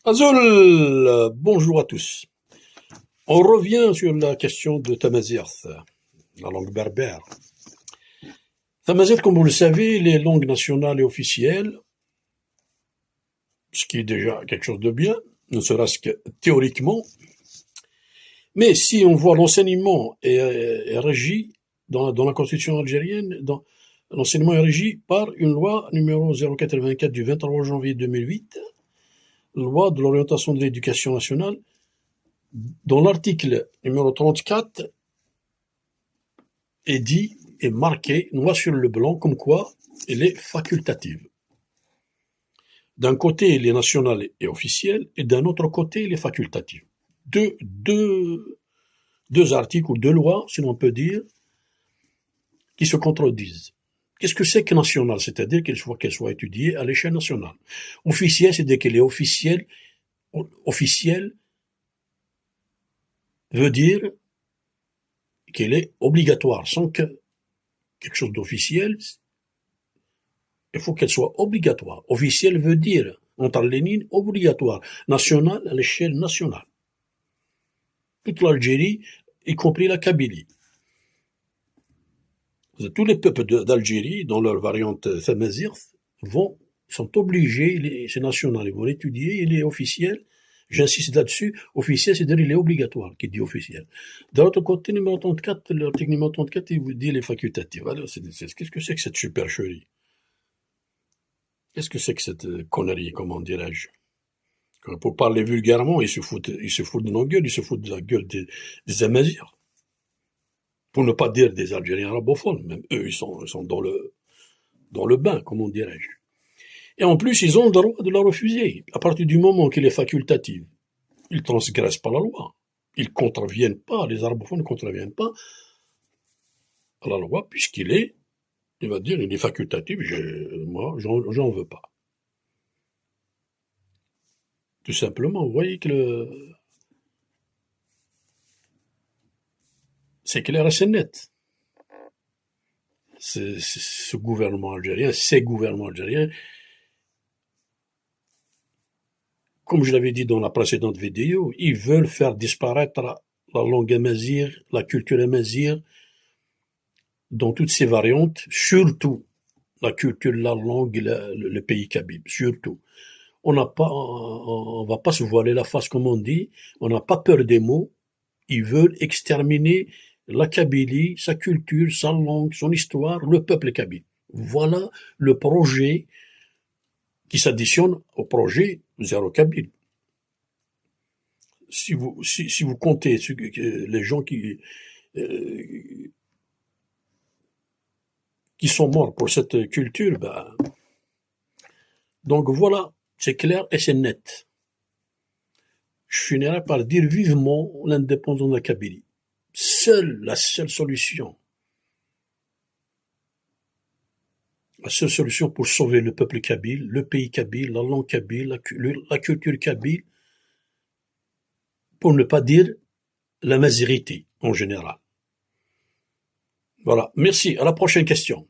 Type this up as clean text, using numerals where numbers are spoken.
Azul, bonjour à tous. On revient sur la question de Tamazirt, la langue berbère. Tamazirt, comme vous le savez, les langues nationales et officielles, ce qui est déjà quelque chose de bien, ne serait-ce que théoriquement. Mais si on voit l'enseignement est régi dans la constitution algérienne, l'enseignement est régi par une loi numéro 084 du 23 janvier 2008, loi de l'orientation de l'éducation nationale, dans l'article numéro 34 est dit, est marqué, noir sur le blanc, comme quoi elle est facultative. D'un côté, elle est nationale et officielle, et d'un autre côté, elle est facultative. Deux articles ou deux lois, si l'on peut dire, qui se contredisent. Qu'est-ce que c'est que national? C'est-à-dire qu'elle soit étudiée à l'échelle nationale. Officielle, c'est-à-dire qu'elle est officielle. Officielle veut dire qu'elle est obligatoire, sans que quelque chose d'officiel, il faut qu'elle soit obligatoire. Officielle veut dire, entre les lignes, obligatoire. National à l'échelle nationale. Toute l'Algérie, y compris la Kabylie. Tous les peuples d'Algérie, dans leur variante tamazirt, sont obligés, c'est national, ils vont l'étudier, il est officiel. J'insiste là-dessus, officiel, c'est-à-dire il est obligatoire, qui dit officiel. D'un autre côté, numéro 34, l'article numéro 34, il vous dit les facultatives. Alors, qu'est-ce que c'est que cette supercherie? Qu'est-ce que c'est que cette connerie, comment dirais-je? Pour parler vulgairement, ils se foutent de nos gueules, ils se foutent de la gueule des Amazirs. Pour ne pas dire des Algériens arabophones, même eux, ils sont dans le bain, comment dirais-je. Et en plus, ils ont le droit de la refuser. À partir du moment qu'elle est facultative, ils transgressent pas la loi. Ils contreviennent pas, les arabophones ne contreviennent pas à la loi, il va dire, il est facultatif, moi, j'en veux pas. Tout simplement, vous voyez que c'est clair et c'est net. Ce gouvernement algérien, ces gouvernements algériens, comme je l'avais dit dans la précédente vidéo, ils veulent faire disparaître la langue amazigh, la culture amazigh, dans toutes ses variantes, surtout la culture, la langue, le pays kabyle, surtout. On va pas se voiler la face comme on dit, on n'a pas peur des mots, ils veulent exterminer la Kabylie, sa culture, sa langue, son histoire, le peuple kabyle. Voilà le projet qui s'additionne au projet Zéro Kabyle. Si vous comptez les gens qui sont morts pour cette culture, donc voilà, c'est clair et c'est net. Je finirai par dire vivement l'indépendance de la Kabylie. La seule solution pour sauver le peuple kabyle, le pays kabyle, la langue kabyle, la culture kabyle, pour ne pas dire la mazirité en général. Voilà, merci, à la prochaine question.